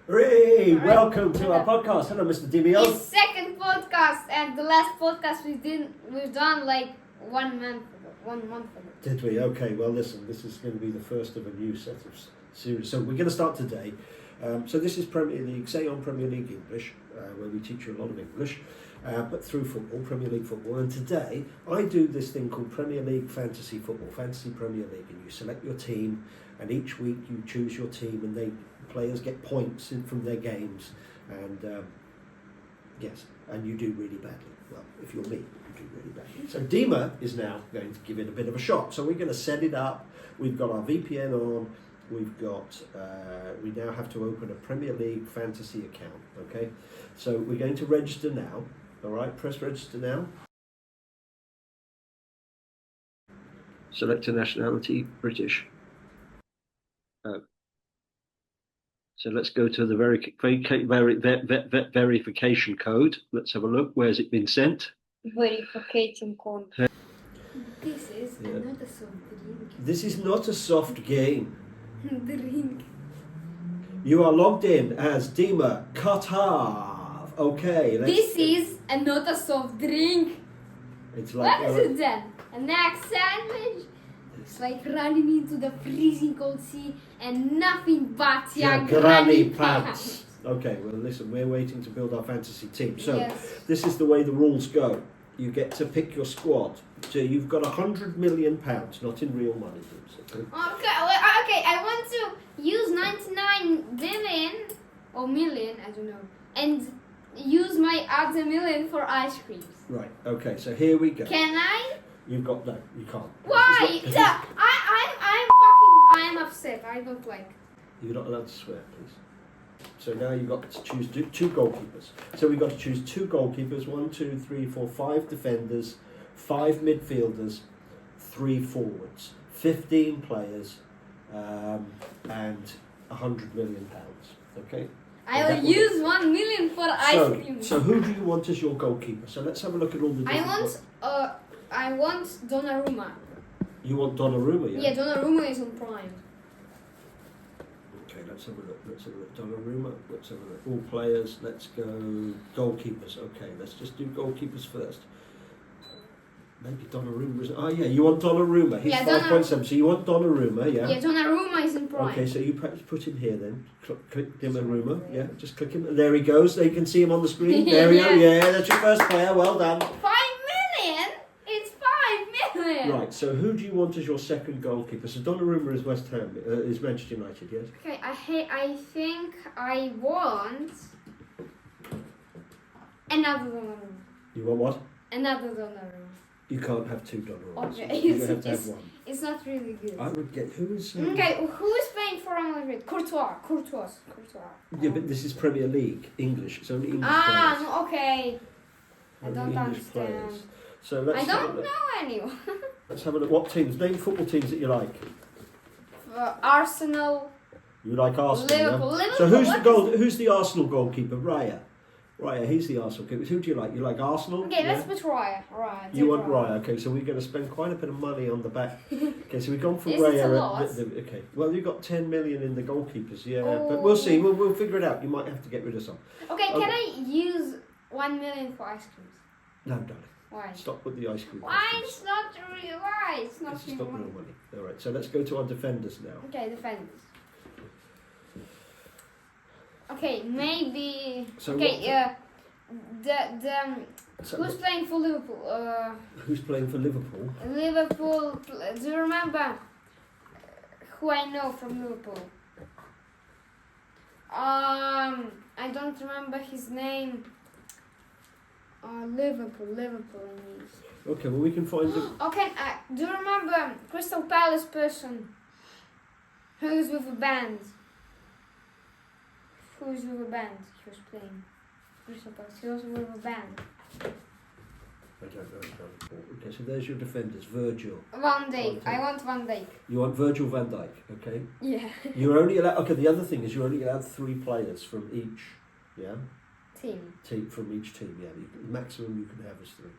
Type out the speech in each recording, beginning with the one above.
Hooray! Welcome to our podcast. Hello, Mr. Dimoi. It's second podcast, and the last podcast we've done like 1 month ago. Did we? Okay. Well, listen. This is going to be the first of a new set of series. So we're going to start today. So this is Premier League, say on Premier League English, where we teach you a lot of English, but through football, Premier League football. And today I do this thing called Premier League Fantasy Football, Fantasy Premier League, and you select your team, and each week you choose your team, and players get points from their games, and yes, and you do really badly. Well, if you're me, you do really badly. So Dima is now going to give it a bit of a shot. So we're going to set it up. We've got our VPN on. We've got, we now have to open a Premier League fantasy account, okay? So we're going to register now, all right? Press register now. Select a nationality, British. So let's go to the verification code. Let's have a look. Where's it been sent? Verification code. This is not a soft drink. This is not a soft game. Drink. You are logged in as Dima Qatar. Okay. This is not a soft drink. It's like what is it then? An egg sandwich? It's like running into the freezing cold sea and nothing but your granny pants. Okay, well listen, we're waiting to build our fantasy team. So yes. This is the way the rules go. You get to pick your squad. So you've got £100 million, not in real money. Okay, I want to use 99 billion or million, I don't know, and use my other million for ice creams. Right. Okay. So here we go. Can I? You've got no. You can't. Why? I am upset. I don't like. You're not allowed to swear, please. So now you've got to choose two goalkeepers. So we've got to choose 2 goalkeepers, 1, 2, 3, 4, 5 defenders, 5 midfielders, 3 forwards, 15 players, and £100 million. Okay. I will use 1 million for ice cream. So who do you want as your goalkeeper? So let's have a look at all the. I want Donnarumma. You want Donnarumma, yeah? Yeah, Donnarumma is on Prime. Okay, let's have a look. Donnarumma. Let's have a look. All players. Let's go goalkeepers. Okay, let's just do goalkeepers first. Maybe Donnarumma isn't. Oh yeah, you want Donnarumma. He's 5.7. So you want Donnarumma, yeah? Yeah, Donnarumma is in Prime. Okay, so you perhaps put him here then. Click Donnarumma. Yeah, just click him. And there he goes. There you can see him on the screen. There we go. Yeah, that's your first player. Well done. 5 million? It's 5 million. Right. So who do you want as your second goalkeeper? So Donnarumma is West Ham. Is Manchester United? Yes. Okay, I think I want another Donnarumma. You want what? Another Donnarumma. You can't have 2 Donnarummas. Okay, you have to have 1. It's not really good. I would get who is. Okay, who is playing for Real Madrid? Courtois. Yeah, but this is Premier League English. It's only English players. players. No, okay. I Only don't English understand. Players. So let's. I don't know anyone. Let's have a look. What teams? Name football teams that you like. Arsenal. You like Arsenal. Liverpool. Yeah? So who's the Arsenal goalkeeper? Raya. Raya, he's the Arsenal keeper. Who do you like? You like Arsenal? Okay, let's put Raya. You want Raya? Okay, so we're going to spend quite a bit of money on the back. Okay, so we've gone for Is Raya. it a lot? Okay, well you've got 10 million in the goalkeepers, yeah, but we'll see. We'll figure it out. You might have to get rid of some. Okay, can I use 1 million for ice creams? No, darling. Why? Stop with the ice cream. Why? It's not real. Why? It's not real money. Money. All right, so let's go to our defenders now. Okay, defenders. Okay, maybe. So who's playing for Liverpool? Who's playing for Liverpool? Liverpool. Do you remember who I know from Liverpool? I don't remember his name. Liverpool. Okay, well we can find him. Okay, do you remember Crystal Palace person who's with a band? Who's with a band? He was playing Crystal Palace. He was with a band. I don't know. Okay, so there's your defenders. Virgil. Van Dijk. I want Van Dijk. You want Virgil van Dijk, okay? Yeah. You're only allowed. Okay, the other thing is you're only allowed 3 players from each. Yeah. Team from each team. Yeah, the maximum you can have is 3.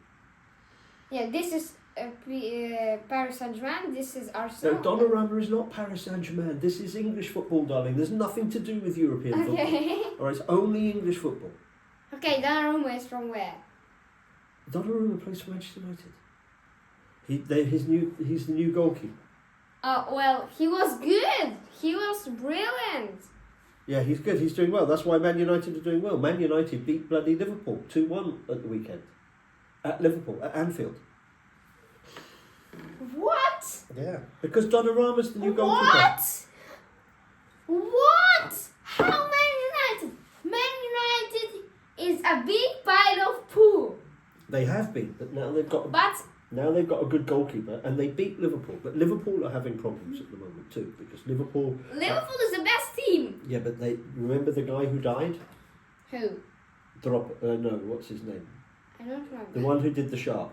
Yeah, this is Paris Saint-Germain. This is No, Arsenal. Donnarumma is not Paris Saint-Germain. This is English football, darling. There's nothing to do with European football. Okay. All right, it's only English football. Okay, Donnarumma is from where? Donnarumma plays for Manchester United. He's the new goalkeeper. Oh, well, he was good. He was brilliant. Yeah, he's good. He's doing well. That's why Man United are doing well. Man United beat bloody Liverpool 2-1 at the weekend. At Liverpool, at Anfield. What? Yeah. Because Donnarumma's the new goalkeeper. What? How Man United? Man United is a big pile of poo. They have been, but now they've got a good goalkeeper, and they beat Liverpool. But Liverpool are having problems at the moment too, because Liverpool is the best team. Yeah, but they remember the guy who died. Who? No, what's his name? I don't remember. The one who did the shark.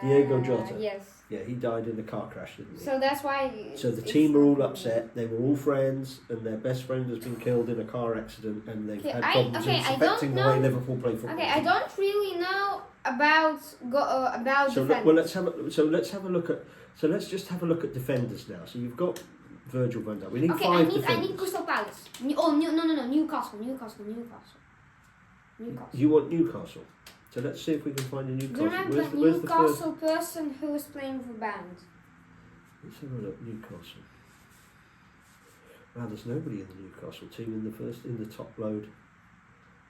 Diego Jota. Yes. Yeah, he died in a car crash, didn't he? So that's why. So the team are all upset. They were all friends, and their best friend has been killed in a car accident, and they've had problems. It's affecting the way Liverpool play football. Okay, I don't really know about let's have a look at. So let's just have a look at defenders now. So you've got Virgil van Dijk. We need 5 defenders. I need Crystal Palace. Newcastle. You want Newcastle? So let's see if we can find a Newcastle. Do you remember Newcastle person who was playing for band? Let's have a look. Newcastle. Wow, there's nobody in the Newcastle team in the top load.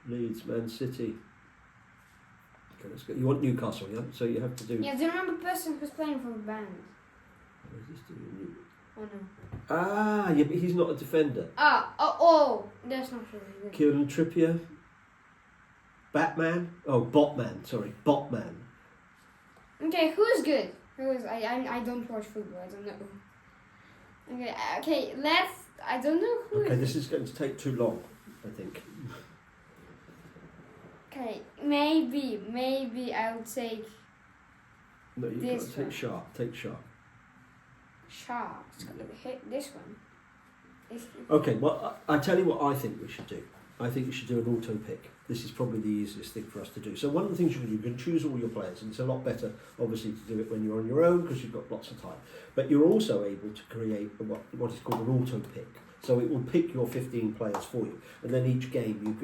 Leeds, Man City. Okay, let's go. You want Newcastle, yeah? So you have to do. Yeah, do you remember the person who's playing for the band? What is this doing? Oh no. Ah, yeah, but he's not a defender. That's not really good. Kieran Trippier. Botman. Okay, who's good? I don't watch football. I don't know. Okay. I don't know who. Okay, this is going to take too long, I think. Okay, maybe I'll take. No, you this can't take Sharp. Take Sharp. Sharp. It's gonna hit this one. Okay, well, I tell you what I think we should do. I think you should do an auto pick. This is probably the easiest thing for us to do. So one of the things you can choose all your players, and it's a lot better, obviously, to do it when you're on your own because you've got lots of time. But you're also able to create what is called an auto pick. So it will pick your 15 players for you, and then each game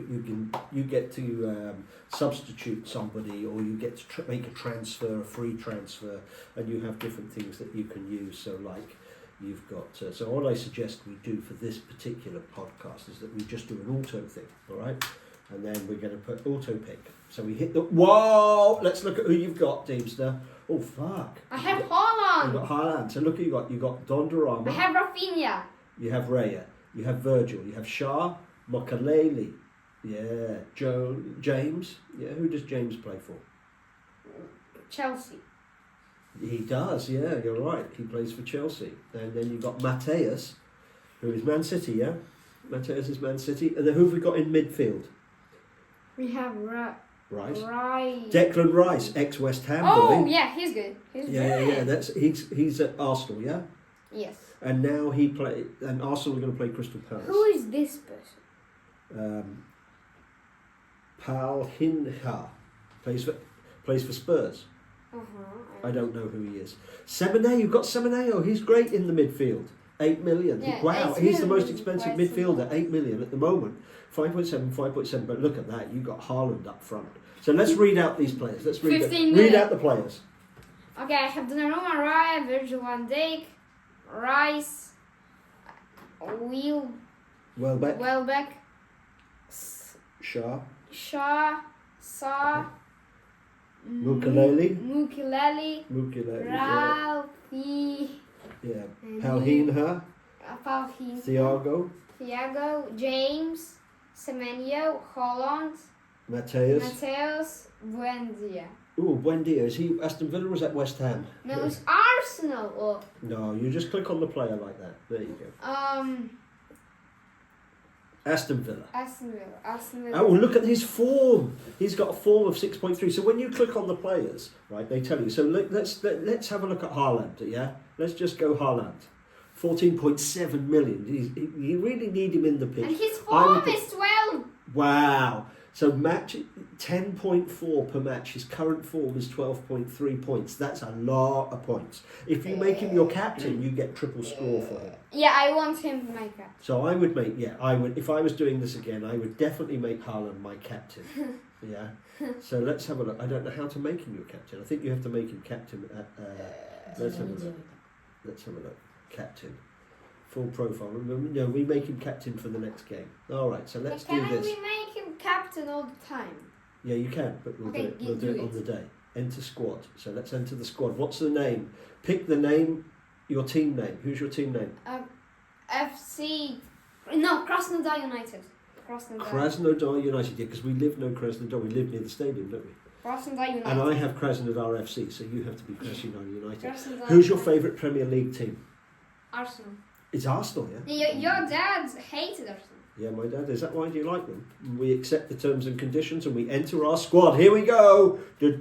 you get to substitute somebody, or you get to make a transfer, a free transfer, and you have different things that you can use. So like. You've got so what I suggest we do for this particular podcast is that we just do an auto thing, all right? And then we're going to put auto pick. So we hit the whoa. Let's look at who you've got, Deemster. Oh fuck! I have Haaland. You've got Haaland. So look who you got. You got Donnarumma. I have Rafinha. You have Raya. You have Virgil. You have Shah, Makaleli. Yeah, James. Yeah, who does James play for? Chelsea. He does, yeah, you're right. He plays for Chelsea. And then you've got Mateus, who is Man City, yeah? Mateus is Man City. And then who have we got in midfield? We have Rice. Rice. Declan Rice, ex-West Ham Oh, boy. yeah, he's good. Yeah. He's at Arsenal, yeah? Yes. And now and Arsenal are going to play Crystal Palace. Who is this person? Palhinha. Plays for Spurs. I don't know who he is. Semenyo, you've got Semenyo. He's great in the midfield. 8 million. Yeah, wow, 8 he's the million most expensive midfielder. 8 million at the moment. 5.7. But look at that. You've got Haaland up front. So let's read out these players. Let's read out the players. Okay, I have Donnarumma, Raya, Virgil van Dijk, Rice, Welbeck, Shah, Sa, Mukiele, Ralphie, Palhinha, Thiago, James, Semenyo, Haaland, Mateus, Buendia. Oh, Buendia. Is he Aston Villa or is that West Ham? No, it's Arsenal. No, you just click on the player like that. There you go. Aston Villa. Oh, look at his form. He's got a form of 6.3. So when you click on the players, right, they tell you. So let's have a look at Haaland, yeah? Let's just go Haaland. 14.7 million. You really need him in the pitch. And his form is 12. Wow. So 10.4 per match. His current form is 12.3 points. That's a lot of points. If you make him your captain, you get triple score for him. Yeah, I want him my captain. So I would make, if I was doing this again, I would definitely make Haaland my captain. Yeah. So let's have a look. I don't know how to make him your captain. I think you have to make him captain at, let's have a look. Let's have a look. Captain. Full profile. No, we make him captain for the next game. All right, so let's do this. Can we make him captain all the time? Yeah, you can, but we'll do it on the day. Enter squad. So let's enter the squad. What's the name? Pick the name, your team name. Who's your team name? Krasnodar United. Krasnodar United, yeah, because we live near Krasnodar. We live near the stadium, don't we? Krasnodar United. And I have Krasnodar FC, so you have to be Krasnodar United. Krasnodar Who's your favourite Premier League team? Arsenal. It's Arsenal, yeah? Your dad hated Arsenal. Yeah, my dad. Is that why you like them? We accept the terms and conditions and we enter our squad. Here we go. The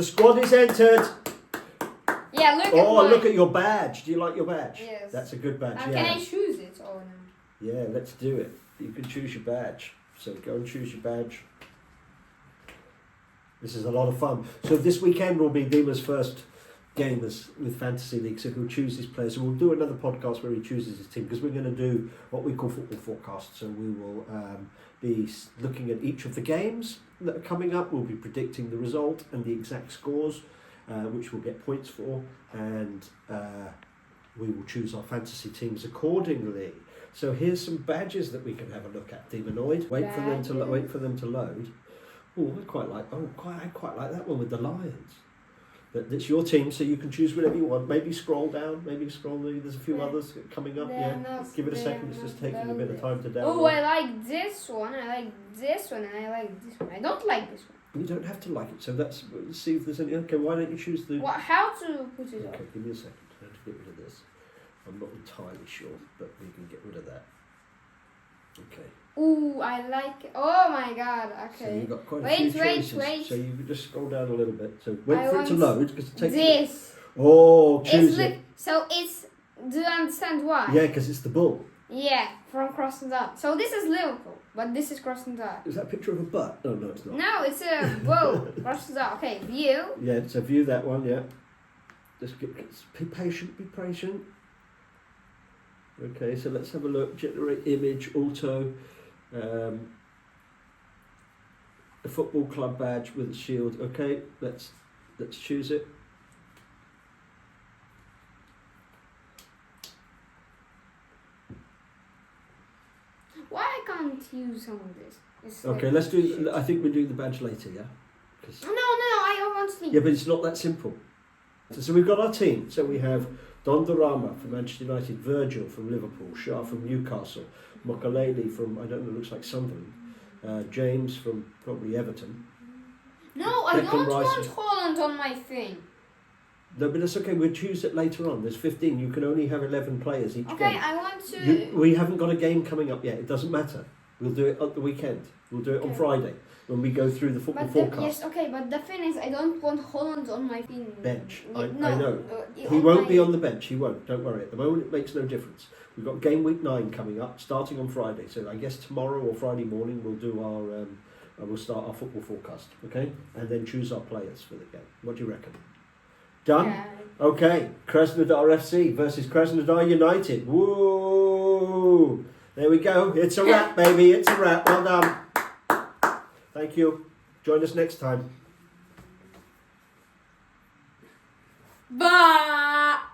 squad is entered. Yeah, look at your badge. Do you like your badge? Yes. That's a good badge. Yeah. Can I choose it or no? Yeah, let's do it. You can choose your badge. So go and choose your badge. This is a lot of fun. So this weekend will be Dima's first game with Fantasy League, so he'll choose his players. So we'll do another podcast where he chooses his team, because we're going to do what we call football forecasts. So we will be looking at each of the games that are coming up. We'll be predicting the result and the exact scores, which we'll get points for, and we will choose our fantasy teams accordingly. So here's some badges that we can have a look at. Demanoid. Wait for them to load. Oh, I quite like that one with the lions. But it's your team, so you can choose whatever you want. Maybe scroll down, there's a few others coming up. Give it a second, it's just taking a bit of time to download. Oh, I like this one, and I like this one. I don't like this one. You don't have to like it, so let's see if there's any. Okay, why don't you choose the... How to put it on? Okay, give me a second. I have to get rid of this. I'm not entirely sure, but we can get rid of that. Okay. Ooh, I like it. Oh my god, okay. So you've got quite a few choices. Wait. So you can just scroll down a little bit. So wait for it to load, because it takes... This. Choose it. So it's... Do you understand why? Yeah, because it's the bull. Yeah, from Krasnodar. So this is Liverpool, but this is Krasnodar. Is that a picture of a butt? Oh, no, it's not. No, it's a bull. Krasnodar. Okay, view. Yeah, so view that one, yeah. Just be patient, be patient. Okay, so let's have a look. Generate image, auto. A football club badge with a shield. Okay, let's choose it. Why I can't use some of this? Okay, let's do. I think we'll do the badge later. Yeah. No, I don't want to. Yeah, but it's not that simple. So we've got our team. So we have Donnarumma from Manchester United, Virgil from Liverpool, Shah from Newcastle, Mokalele from, I don't know, looks like Sunderland, James from probably Everton. No, I don't want Holland on my thing. No, but that's okay, we'll choose it later on. There's 15, you can only have 11 players each game. Okay, I want to... We haven't got a game coming up yet, it doesn't matter. We'll do it at the weekend. We'll do it on Friday when we go through the football forecast. Yes, okay, but the thing is, I don't want Holland on my team. Bench. I know. He won't be on the bench. He won't. Don't worry. At the moment, it makes no difference. We've got game week 9 coming up, starting on Friday. So I guess tomorrow or Friday morning we'll do our we'll start our football forecast. Okay, and then choose our players for the game. What do you reckon? Done. Yeah. Okay. Krasnodar FC versus Krasnodar United. Woo! There we go. It's a wrap, baby. It's a wrap. Well done. Thank you. Join us next time. Bye.